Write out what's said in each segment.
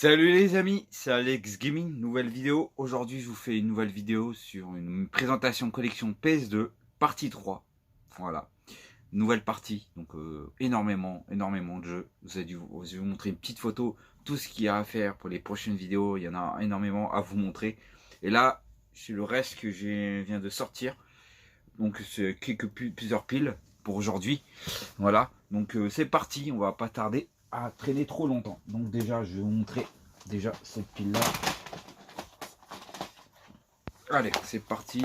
Salut les amis, c'est Alex Gaming, nouvelle vidéo. Aujourd'hui je vous fais une nouvelle vidéo sur une présentation collection PS2, partie 3. Voilà, nouvelle partie, donc énormément de jeux. Je vais vous montrer une petite photo, tout ce qu'il y a à faire pour les prochaines vidéos, il y en a énormément à vous montrer. Et là, c'est le reste que je viens de sortir, donc c'est plusieurs piles pour aujourd'hui. Voilà, donc c'est parti, on va pas tarder à traîner trop longtemps. Donc déjà, je vais vous montrer déjà cette pile là. Allez, c'est parti.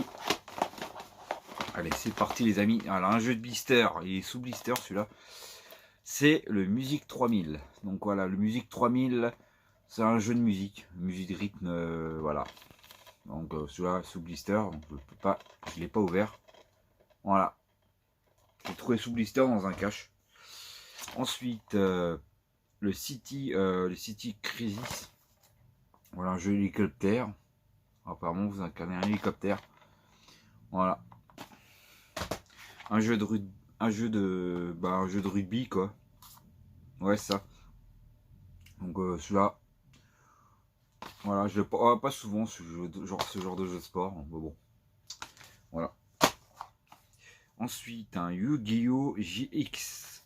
Allez, c'est parti les amis. Alors un jeu de blister, il est sous blister celui-là. C'est le Music 3000. Donc voilà, le Music 3000, c'est un jeu de musique de rythme, voilà. Donc celui-là sous blister, donc je l'ai pas ouvert. Voilà, j'ai trouvé sous blister dans un cache. Ensuite, le City Crisis. Voilà, un jeu hélicoptère. Apparemment, vous incarnez un hélicoptère. Voilà. Un jeu de rugby, quoi. Ouais, ça. Donc, celui-là. Voilà, je le pas souvent ce genre de jeu de sport. Mais bon. Voilà. Ensuite, un Yu-Gi-Oh! JX.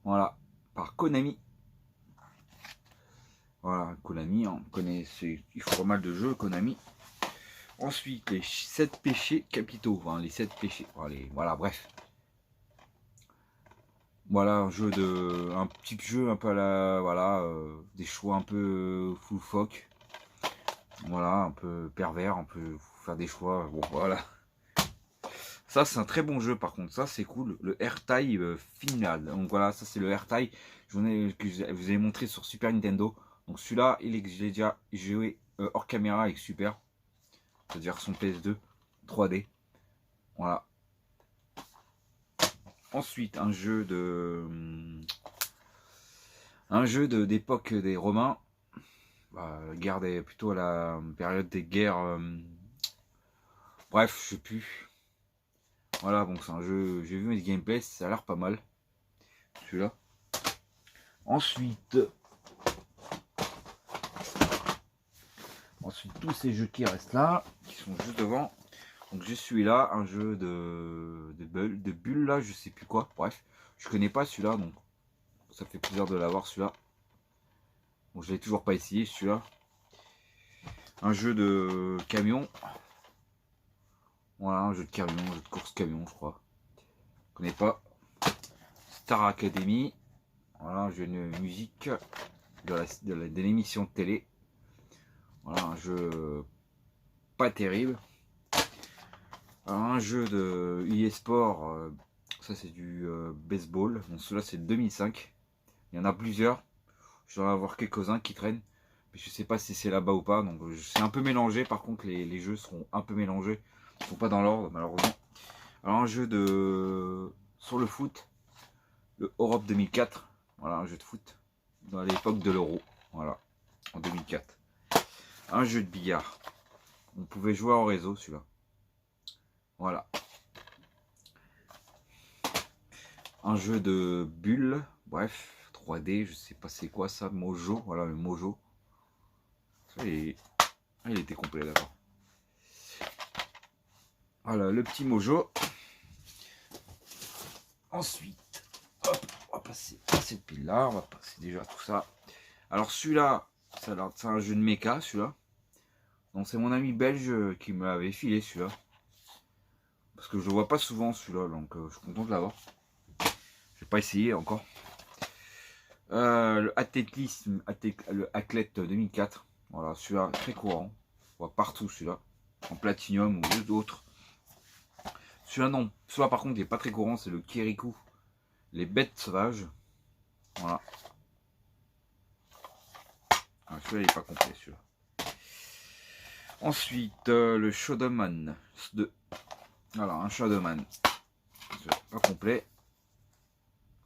Voilà. Par Konami. Voilà, Konami, on connaît, il faut pas mal de jeux, Konami. Ensuite, les 7 péchés capitaux, enfin, les 7 péchés, voilà, bref. Voilà, un petit jeu un peu à la, voilà, des choix un peu full fuck. Voilà, un peu pervers, un peu faire des choix, bon, voilà. Ça, c'est un très bon jeu, par contre, ça, c'est cool. Le AirTie final, donc voilà, ça, c'est le AirTie que je vous ai montré sur Super Nintendo. Donc celui-là, j'ai déjà joué hors caméra avec Super. C'est-à-dire son PS2 3D. Voilà. Ensuite, un jeu d'époque des Romains. Plutôt à la période des guerres. Bref, je sais plus. Voilà, bon, c'est un jeu. J'ai vu mes gameplays, ça a l'air pas mal. Celui-là. Ensuite, tous ces jeux qui restent là, qui sont juste devant. Donc je suis là, un jeu de bulles là, je sais plus quoi. Bref, je connais pas celui-là, donc ça fait plaisir de l'avoir celui-là. Bon, je l'ai toujours pas essayé celui-là. Un jeu de camion. Voilà, un jeu de camion, un jeu de course camion, je crois. Je connais pas. Star Academy. Voilà, un jeu de musique de l'émission de télé. Voilà, un jeu pas terrible. Alors, un jeu de e-sport. Ça, c'est du baseball. Bon, celui-là, c'est 2005. Il y en a plusieurs. Je dois en avoir quelques-uns qui traînent. Mais je sais pas si c'est là-bas ou pas. Donc, c'est un peu mélangé. Par contre, les jeux seront un peu mélangés. Ils sont pas dans l'ordre, malheureusement. Alors, un jeu sur le foot. Le Europe 2004. Voilà, un jeu de foot. Dans l'époque de l'Euro. Voilà, en 2004. Un jeu de billard. On pouvait jouer en réseau, celui-là. Voilà. Un jeu de bulles. Bref, 3D, je sais pas c'est quoi ça. Mojo. Voilà, le Mojo. Il était complet, d'accord. Voilà, le petit Mojo. Ensuite, hop, on va passer à cette pile là. On va passer déjà tout ça. Alors celui-là, c'est un jeu de méca, celui-là. Donc c'est mon ami belge qui m'avait filé celui-là. Parce que je le vois pas souvent celui-là, donc je suis content de l'avoir. J'ai pas essayé encore. Le athlétisme, le athlète 2004. Voilà, celui-là très courant. On voit partout celui-là. En platinium ou d'autres. Celui-là non. Celui-là par contre il est pas très courant, c'est le Kirikou. Les bêtes sauvages. Voilà. Celui-là il est pas complet celui-là. Ensuite le Shadowman 2. Voilà, un Shadowman. Pas complet.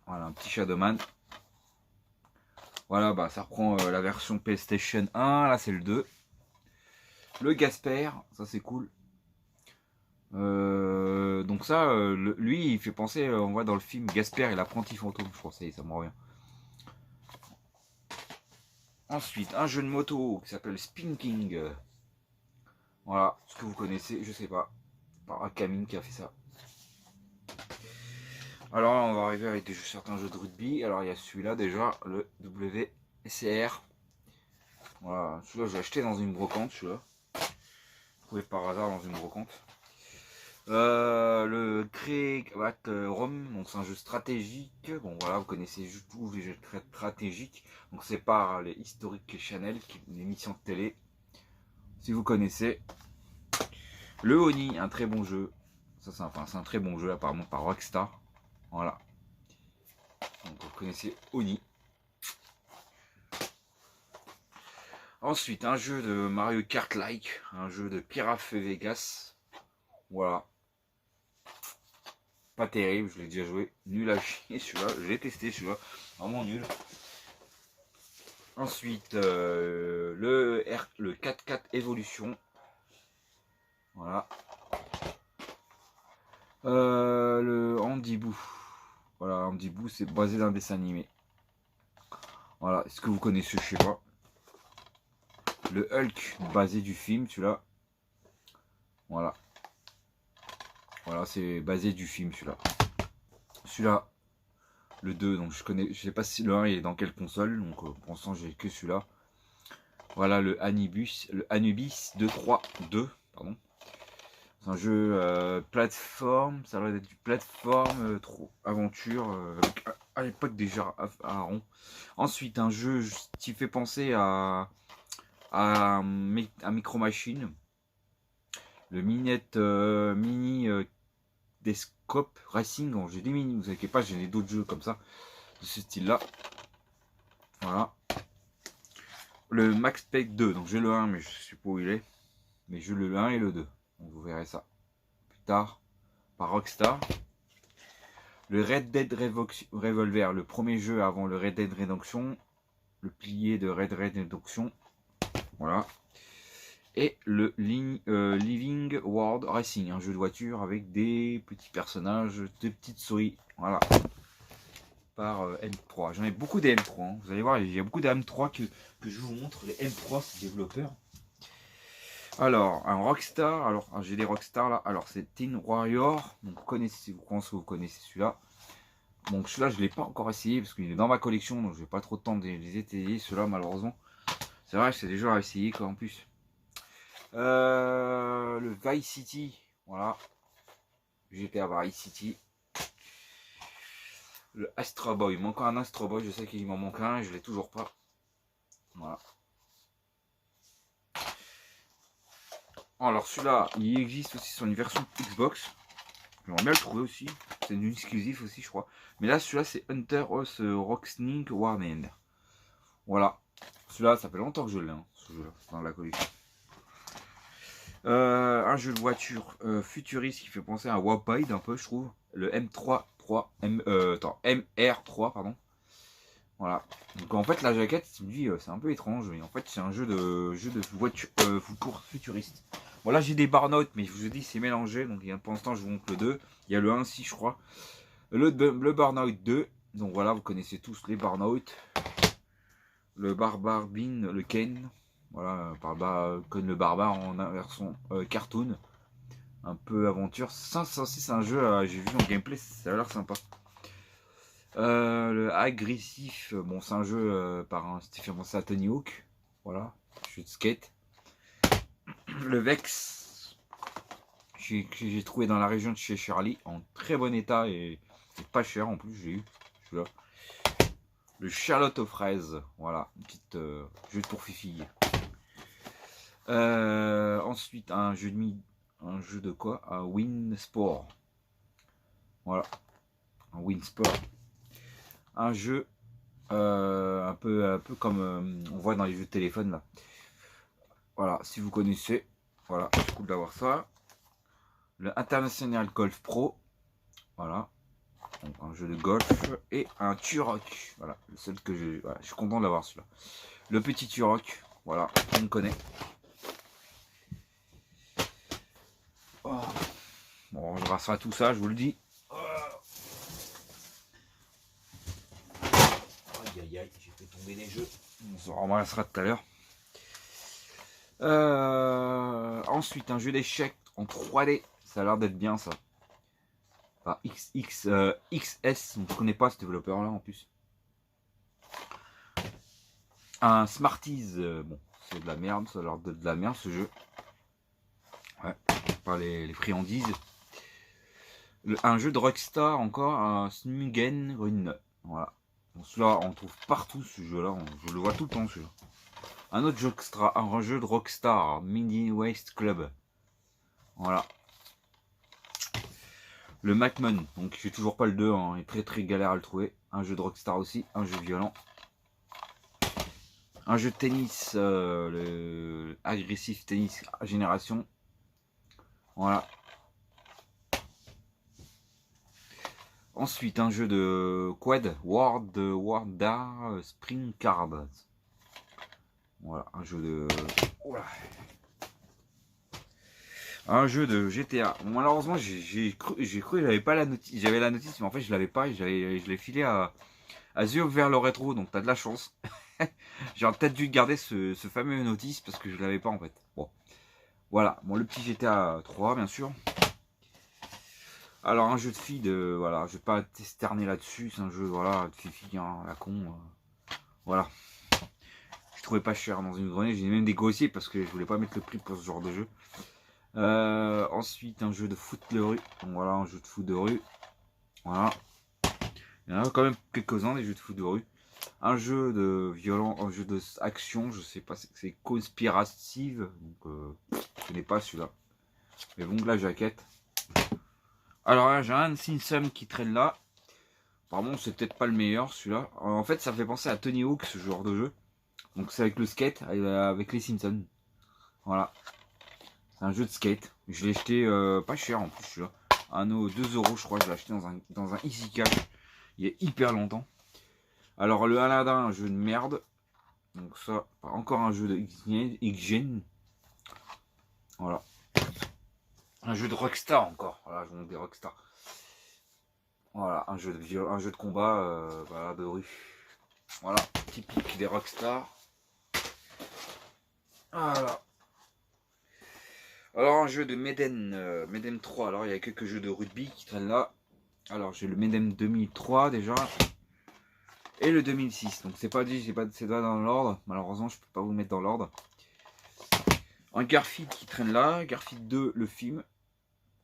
Voilà, un petit Shadowman. Voilà, bah ça reprend la version PlayStation 1. Là c'est le 2. Le Gasper, ça c'est cool. Donc ça, lui il fait penser, on voit dans le film Gasper et l'apprenti fantôme, je crois, ça me revient. Ensuite, un jeu de moto qui s'appelle Spin King. Voilà, ce que vous connaissez, je sais pas. Par Akamine qui a fait ça. Alors là, on va arriver avec certains jeux de rugby. Alors il y a celui-là déjà, le WCR. Voilà, celui-là j'ai acheté dans une brocante, celui-là. Trouvé par hasard dans une brocante. Le Create Rome, donc c'est un jeu stratégique. Bon voilà, vous connaissez tous les jeux très stratégiques. Donc c'est par les Historiques Channel, une émission de télé. Si vous connaissez. Le Oni, un très bon jeu. Ça c'est un très bon jeu apparemment par Rockstar. Voilà. Donc vous connaissez Oni. Ensuite, un jeu de Mario Kart-like, un jeu de Pirate Vegas. Voilà. Pas terrible, je l'ai déjà joué. Nul à chier celui-là. Je l'ai testé celui-là. Vraiment nul. Ensuite, le 4-4 Evolution. Voilà. Le Andy Boo. Voilà, Andy Boo, c'est basé d'un dessin animé. Voilà, est-ce que vous connaissez, je sais pas. Le Hulk, basé du film, celui-là. Voilà. Voilà, c'est basé du film, celui-là. Celui-là, le 2, donc je sais pas si le 1 est dans quelle console, donc pour l'instant j'ai que celui-là. Voilà le Anubis 232, pardon. C'est un jeu plateforme, ça doit être du plateforme, trop aventure, à l'époque déjà à rond. Ensuite un jeu qui fait penser à Micro Machine. Le Minette Mini Desktop Racing. Bon, j'ai des mini, vous inquiétez pas, j'ai d'autres jeux comme ça, de ce style-là. Voilà. Le Max Payne 2, donc j'ai le 1, mais je sais pas où il est. Mais j'ai le 1 et le 2. Donc vous verrez ça plus tard par Rockstar. Le Red Dead Revolver, le premier jeu avant le Red Dead Redemption. Le pilier de Red Dead Redemption. Voilà. Et le Living World Racing, un jeu de voiture avec des petits personnages, des petites souris. Voilà. Par M3. J'en ai beaucoup des M3. Hein. Vous allez voir, il y a beaucoup des M3 que je vous montre. Les M3, c'est développeurs. Alors, un Rockstar. Alors, j'ai des Rockstar là. Alors, c'est Teen Warrior. Donc, vous connaissez, je pense que vous connaissez celui-là. Donc, celui-là, je ne l'ai pas encore essayé parce qu'il est dans ma collection. Donc, je n'ai pas trop de temps de les essayer. Ceux-là, malheureusement. C'est vrai que c'est des jeux à essayer, quoi, en plus. Le Vice City. Voilà. GTA Vice City. Le Astro Boy. Il manque un Astro Boy. Je sais qu'il m'en manque un et je ne l'ai toujours pas. Voilà. Alors celui-là, il existe aussi sur une version Xbox. J'aimerais bien le trouver aussi. C'est une exclusive aussi, je crois. Mais là, celui-là, c'est Hunter House Rocksnink Warning. Voilà. Celui-là, ça fait longtemps que je l'ai, hein, ce jeu-là, dans la collection. Un jeu de voiture futuriste qui fait penser à un Wapide un peu, je trouve. Le MR3, pardon. Voilà. Donc en fait, la jaquette, tu me dis, c'est un peu étrange, mais en fait, c'est un jeu de voiture course futuriste. Bon, là, j'ai des Burnout, mais je vous ai dit, c'est mélangé. Donc, pour l'instant, je vous montre le 2. Il y a le 1 aussi, je crois. Le Burnout 2. Donc, voilà, vous connaissez tous les Burnout. Le Barbare Bean, le Ken. Voilà, Ken le Barbare en version cartoon. Un peu aventure. Ça aussi, c'est un jeu, j'ai vu en gameplay, ça a l'air sympa. Le Agressif, bon, c'est un jeu par un Stephen Pensé à Tony Hawk. Voilà, jeu de skate. Le Vex, j'ai trouvé dans la région de chez Charlie, en très bon état et pas cher en plus, j'ai eu celui-là. Le Charlotte aux fraises, voilà, une petite jeu pour fifi. Ensuite, un jeu de quoi? Un Winsport. Voilà, un Winsport. Un jeu un peu comme on voit dans les jeux de téléphone là. Voilà, si vous connaissez, voilà, c'est cool d'avoir ça. Le International Golf Pro, voilà, donc un jeu de golf et un Turok, voilà, le seul que j'ai, voilà, je suis content d'avoir celui-là. Le petit Turok, voilà, on le connaît. Oh. Bon, on brassera tout ça, je vous le dis. Aïe aïe aïe, j'ai fait tomber les jeux. On se ramassera tout à l'heure. Ensuite, un jeu d'échecs en 3D. Ça a l'air d'être bien ça. Enfin, XS, on ne connaît pas ce développeur là en plus. Un Smarties, bon, c'est de la merde, ça a l'air de la merde ce jeu. Ouais, pas les friandises. Un jeu de Rockstar encore, un Smugen Run. Voilà. Bon, celui-là, on trouve partout ce jeu-là, je le vois tout le temps celui-là. Un autre jeu extra, un jeu de Rockstar, Mini Waste Club. Voilà. Le Macman, donc j'ai toujours pas le 2, hein, il est très galère à le trouver. Un jeu de Rockstar aussi, un jeu violent. Un jeu de tennis, le agressif tennis génération. Voilà. Ensuite, un jeu de quad, War Spring Card. Voilà, un jeu de... Oula. Un jeu de GTA. Bon, malheureusement, j'ai cru que j'avais pas la notice. J'avais la notice, mais en fait, je l'avais pas. Je l'ai filé à The vers le rétro, donc t'as de la chance. J'aurais peut-être dû garder ce fameux notice parce que je l'avais pas en fait. Bon, voilà. Bon, le petit GTA 3, bien sûr. Alors, un jeu de filles, voilà, je vais pas t'esterner là-dessus. C'est un jeu, voilà, de fifi, hein, la con. Voilà. Je trouvais pas cher dans une grenade. J'ai même négocié parce que je voulais pas mettre le prix pour ce genre de jeu. Ensuite, un jeu de foot de rue. Donc, voilà, un jeu de foot de rue. Voilà. Il y en a quand même quelques-uns des jeux de foot de rue. Un jeu de violent, un jeu d'action, je sais pas, c'est conspirative. Donc, je connais pas celui-là. Mais bon, la jaquette. Alors là, j'ai un Simpson qui traîne là. Apparemment, c'est peut-être pas le meilleur celui-là. En fait, ça fait penser à Tony Hawk, ce genre de jeu. Donc, c'est avec le skate, avec les Simpsons. Voilà. C'est un jeu de skate. Je l'ai acheté pas cher en plus celui-là. 2 euros, je crois. Je l'ai acheté dans un Easy Cash. Il y a hyper longtemps. Alors, le Aladdin, un jeu de merde. Donc, ça, encore un jeu de X-Gen. Voilà. Un jeu de Rockstar encore. Voilà, je vous montre des Rockstar. Voilà, un jeu de combat voilà, de rue. Voilà, typique des Rockstar. Voilà. Alors un jeu de Medem 3. Alors il y a quelques jeux de rugby qui traînent là. Alors j'ai le Medem 2003 déjà. Et le 2006. Donc c'est pas dit, c'est pas dans l'ordre. Malheureusement je peux pas vous mettre dans l'ordre. Un Garfield qui traîne là. Garfield 2 le film.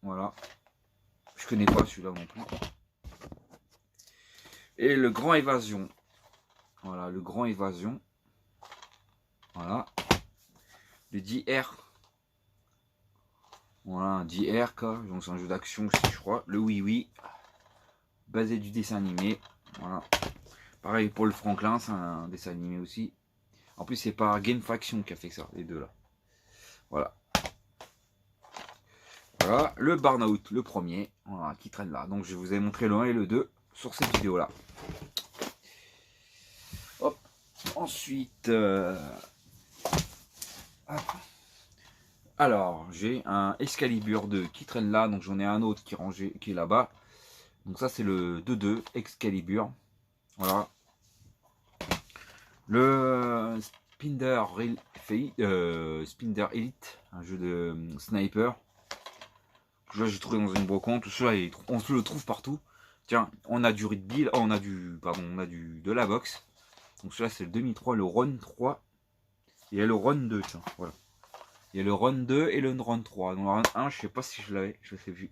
Voilà. Je connais pas celui-là non plus. Et le Grand Évasion. Voilà, le Grand Évasion. Voilà. Le DR. Voilà, un DR, donc c'est un jeu d'action aussi, je crois. Le Oui Oui. Basé du dessin animé. Voilà. Pareil pour le Franklin, c'est un dessin animé aussi. En plus, c'est par Game Faction qui a fait ça, les deux là. Voilà. Voilà, le Burnout, le premier, voilà, qui traîne là. Donc je vous ai montré le 1 et le 2 sur cette vidéo là. Hop. Ensuite, alors j'ai un Excalibur 2 qui traîne là. Donc j'en ai un autre qui est là-bas. Donc ça c'est le 2-2 Excalibur. Voilà. Le Spinder Elite, un jeu de sniper. Là j'ai trouvé dans une brocante. Tout ça, on se le trouve partout. Tiens, on a du rugby, on a de la boxe. Donc celui-là c'est le 2003, le Run 3. Il y a le Run 2, tiens, voilà. Il y a le Run 2 et le Run 3. Donc le Run 1, je sais pas si je l'avais, je sais plus.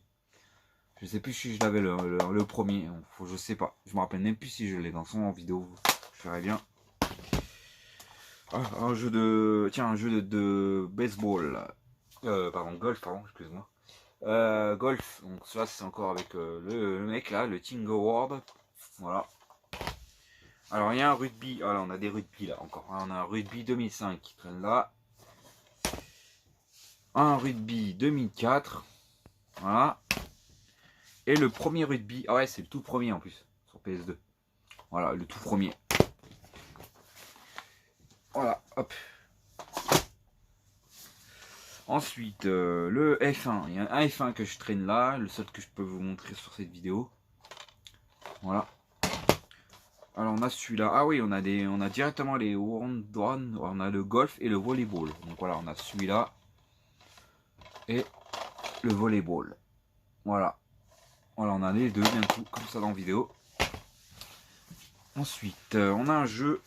Je sais plus si je l'avais le premier. Je sais pas. Je me rappelle même plus si je l'ai dans son vidéo. Je ferais bien. Ah, un jeu de. Tiens, un jeu de baseball. Pardon, golf, pardon, excuse-moi. Golf, donc ça c'est encore avec le mec là, le Tingo Ward. Voilà. Alors il y a un rugby. Ah là, on a des rugby là encore. On a un rugby 2005 qui traîne là. Un rugby 2004. Voilà. Et le premier rugby. Ah ouais, c'est le tout premier en plus. Sur PS2. Voilà, le tout premier. Voilà, hop. Ensuite, le F1. Il y a un F1 que je traîne là. Le seul que je peux vous montrer sur cette vidéo. Voilà. Alors on a celui-là. Ah oui, on a directement les one-one. On a le golf et le volleyball. Donc voilà, on a celui-là et le volleyball. Voilà. Voilà, on a les deux bien tout comme ça dans la vidéo. Ensuite, on a un jeu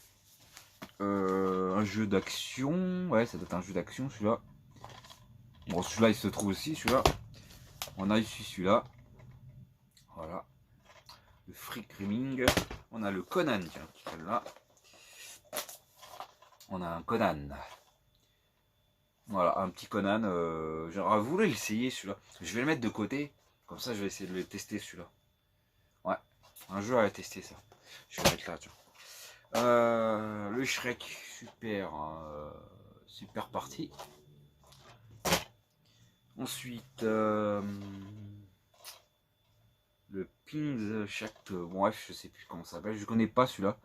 d'action. Ouais, ça doit être un jeu d'action celui-là. Bon, celui-là il se trouve aussi celui-là. On a ici celui-là. Voilà. Le Free Gaming. On a le Conan, tiens, qui est là. On a un Conan. Voilà, un petit Conan. J'aurais voulu l'essayer celui-là. Je vais le mettre de côté. Comme ça, je vais essayer de le tester celui-là. Ouais, un jeu à tester ça. Je vais mettre là, tiens. Le Shrek, super parti. Ensuite, le Pins Shack, bref, je sais plus comment ça s'appelle. Je connais pas celui-là.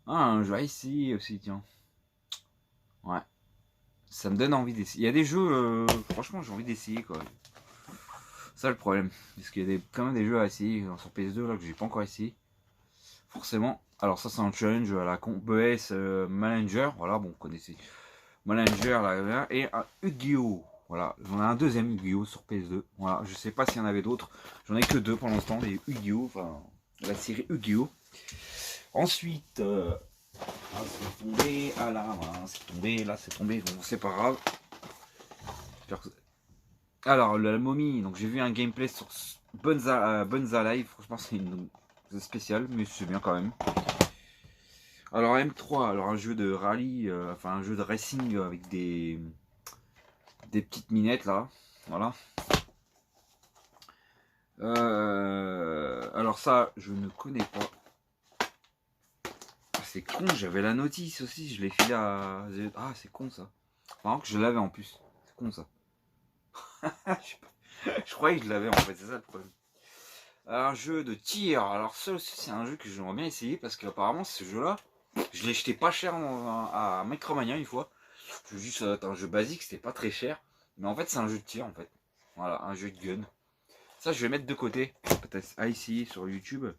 Ah, je vais essayer aussi, tiens. Ouais. Ça me donne envie d'essayer. Il y a des jeux, franchement, j'ai envie d'essayer quoi. Ça le problème. Parce qu'il y a quand même des jeux à essayer sur PS2 là que j'ai pas encore essayé. Forcément. Alors ça c'est un challenge à la BS Manager. Voilà, bon, vous connaissez. Manager là, et un Yu-Gi-Oh! Voilà, j'en ai un deuxième Yu-Gi-Oh! Sur PS2. Voilà, je sais pas s'il y en avait d'autres. J'en ai que deux pour l'instant, les Yu-Gi-Oh! Enfin, la série Yu-Gi-Oh! Ensuite, c'est tombé, ah là, c'est tombé, là c'est tombé, bon c'est pas grave. Alors la momie, donc j'ai vu un gameplay sur Bonza Live, franchement c'est une spéciale, mais c'est bien quand même. Alors M3, alors un jeu de rallye, enfin un jeu de racing avec des petites minettes là, voilà. Alors ça, je ne connais pas. Ah, c'est con, j'avais la notice aussi, je l'ai filé à... Ah c'est con ça. Par contre je l'avais en plus, c'est con ça. Je croyais que je l'avais en fait, c'est ça le problème. Un jeu de tir, alors ça aussi c'est un jeu que j'aimerais bien essayer parce qu'apparemment ce jeu là, je l'ai acheté pas cher à Micromania une fois. Je me dis ça doit être un jeu basique, c'était pas très cher. Mais en fait c'est un jeu de tir en fait. Voilà, un jeu de gun. Ça je vais mettre de côté, peut-être à essayer sur YouTube. De toute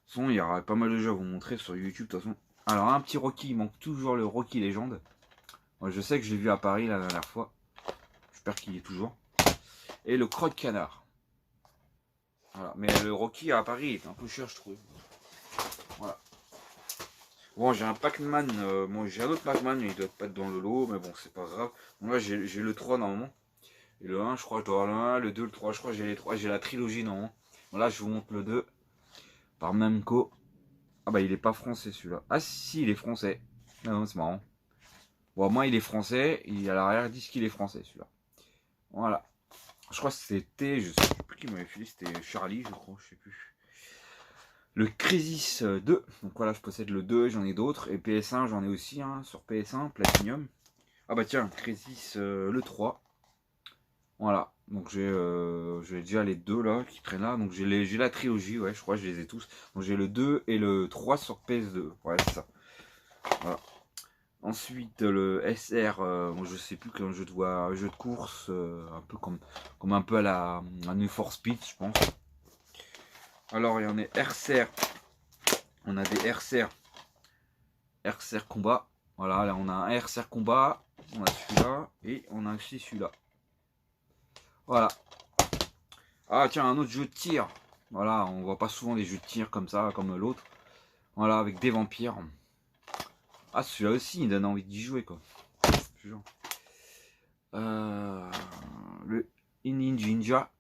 façon il y aura pas mal de jeux à vous montrer sur YouTube de toute façon. Alors un petit Rocky, il manque toujours le Rocky Légende. Moi je sais que je l'ai vu à Paris la dernière fois. J'espère qu'il y est toujours. Et le Croc de Canard. Voilà. Mais le Rocky à Paris est un peu cher je trouve. Voilà. Bon, j'ai un Pac-Man, moi j'ai un autre Pac-Man, il doit pas être dans le lot, mais bon, c'est pas grave. Moi j'ai le 3 normalement. Et le 1, je crois, je dois avoir le 1, le 2, le 3, je crois, j'ai les 3, j'ai la trilogie normalement. Voilà, je vous montre le 2 par Namco. Ah bah, il est pas français celui-là. Ah si, il est français. Ah non, c'est marrant. Bon, moi il est français, il à l'arrière disent qu'il est français celui-là. Voilà. Je crois que c'était, je sais plus qui m'avait filé, c'était Charlie, je crois, je sais plus. Le Crisis 2, donc voilà, je possède le 2, j'en ai d'autres, et PS1 j'en ai aussi hein, sur PS1, Platinum. Ah bah tiens, Crisis le 3, voilà, donc j'ai déjà les deux là qui traînent là, donc j'ai la trilogie, ouais, je crois que je les ai tous. Donc j'ai le 2 et le 3 sur PS2, ouais c'est ça. Voilà. Ensuite le SR, je sais plus quel jeu un jeu de course, un peu comme un peu à la Need for Speed je pense. Alors il y en a RCR, on a des RCR combat. Voilà, là on a un RCR combat, on a celui-là et on a aussi celui-là. Voilà. Ah tiens, un autre jeu de tir. Voilà, on voit pas souvent des jeux de tir comme ça, comme l'autre. Voilà, avec des vampires. Ah celui-là aussi, il donne envie d'y jouer quoi. Le Ninja.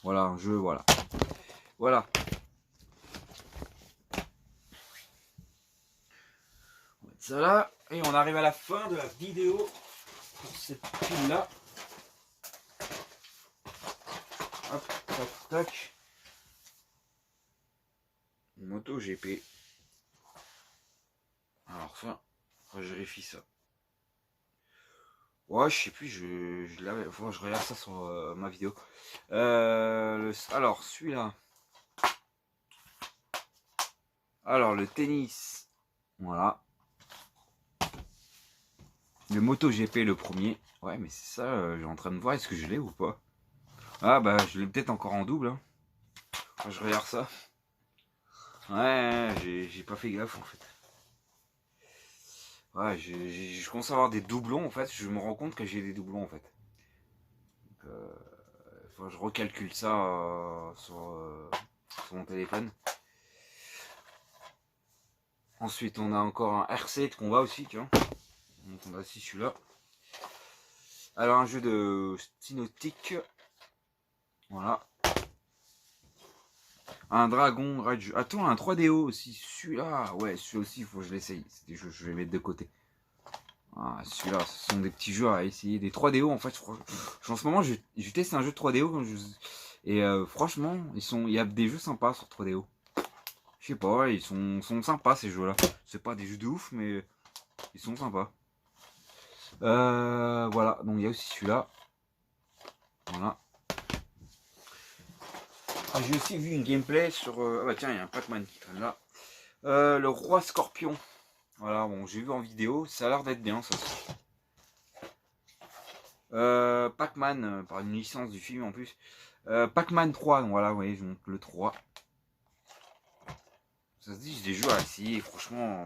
Voilà, un jeu, voilà. Voilà. On va mettre ça là. Et on arrive à la fin de la vidéo pour cette pile là. Hop, tac, tac. Moto GP. Alors ça, je vérifie ça. Ouais, je sais plus, je l'avais. Faut que je regarde ça sur ma vidéo. Alors, celui-là. Alors, le tennis. Voilà. Le Moto GP, le premier. Ouais, mais c'est ça, j'ai en train de voir, est-ce que je l'ai ou pas? Ah, bah, je l'ai peut-être encore en double. Hein. Enfin, je regarde ça. Ouais, j'ai pas fait gaffe en fait. Ouais, je commence à avoir des doublons en fait. Je me rends compte que j'ai des doublons en fait. Donc, faut que je recalcule ça sur mon téléphone. Ensuite, on a encore un RC de combat aussi, tu vois. Donc, on a aussi celui-là. Alors, un jeu de Stynotic. Voilà. Un dragon rage. Attends, un 3DO aussi. Celui-là, ouais, celui-là aussi, il faut que je l'essaye. C'est des jeux que je vais mettre de côté. Ah, celui-là, ce sont des petits jeux à essayer. Des 3DO, en fait, en ce moment, je teste un jeu de 3DO. Et franchement, il y a des jeux sympas sur 3DO. Je sais pas, ils sont sympas ces jeux-là. C'est pas des jeux de ouf, mais ils sont sympas. Voilà, donc il y a aussi celui-là. Voilà. Ah, j'ai aussi vu une gameplay sur... ah bah tiens, il y a un Pac-Man qui traîne là. Le roi scorpion. Voilà, bon, j'ai vu en vidéo, ça a l'air d'être bien ça. Pac-Man, par une licence du film en plus. Pac-Man 3, donc voilà, vous voyez, je montre le 3. Ça se dit, j'ai des jeux à essayer, franchement,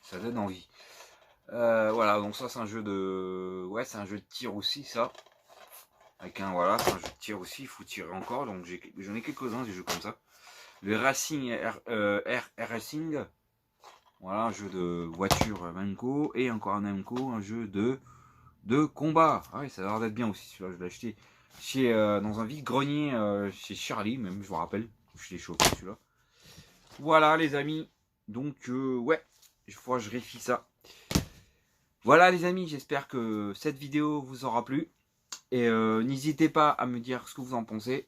ça donne envie. Voilà, donc ça c'est un jeu de... Ouais, c'est un jeu de tir aussi, ça. Avec un, voilà, c'est un jeu de tir aussi, il faut tirer encore, donc j'en ai quelques-uns des jeux comme ça. Le Racing Racing, voilà, un jeu de voiture Namco, et encore un Namco, un jeu de combat. Ah oui, ça a l'air d'être bien aussi, celui-là, je l'ai acheté chez, dans un vide-grenier chez Charlie, même, je me rappelle, je l'ai chopé celui-là. Voilà les amis, donc ouais, il faut que je vérifie ça. Voilà les amis, j'espère que cette vidéo vous aura plu. Et n'hésitez pas à me dire ce que vous en pensez.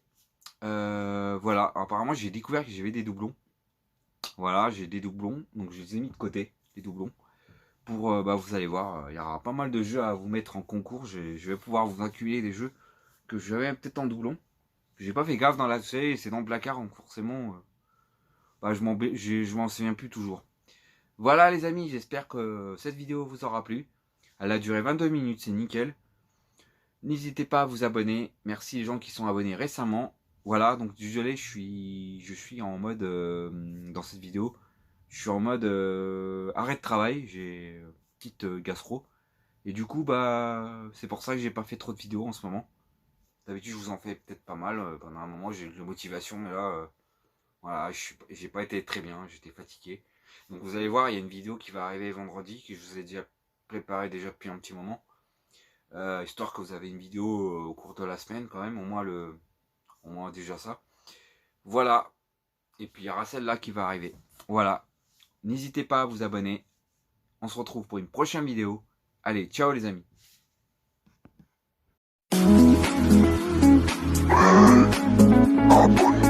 Voilà, alors, apparemment j'ai découvert que j'avais des doublons. Voilà, j'ai des doublons, donc je les ai mis de côté, les doublons. Pour, bah, vous allez voir, il y aura pas mal de jeux à vous mettre en concours. Je vais pouvoir vous accumuler des jeux que j'avais peut-être en doublon. J'ai pas fait gaffe dans la série, c'est dans le placard, donc forcément, bah, je m'en souviens plus toujours. Voilà les amis, j'espère que cette vidéo vous aura plu. Elle a duré 22 minutes, c'est nickel. N'hésitez pas à vous abonner. Merci les gens qui sont abonnés récemment. Voilà, donc désolé, je suis en mode, dans cette vidéo, je suis en mode arrêt de travail. J'ai petite gastro. Et du coup, bah, c'est pour ça que j'ai pas fait trop de vidéos en ce moment. D'habitude, je vous en fais peut-être pas mal. Pendant un moment, j'ai eu de la motivation, mais là, voilà, j'ai pas été très bien. J'étais fatigué. Donc vous allez voir, il y a une vidéo qui va arriver vendredi, que je vous ai déjà préparé déjà depuis un petit moment. Histoire que vous avez une vidéo au cours de la semaine quand même, au moins déjà ça. Voilà. Et puis il y aura celle-là qui va arriver. Voilà. N'hésitez pas à vous abonner. On se retrouve pour une prochaine vidéo. Allez, ciao les amis. Abonne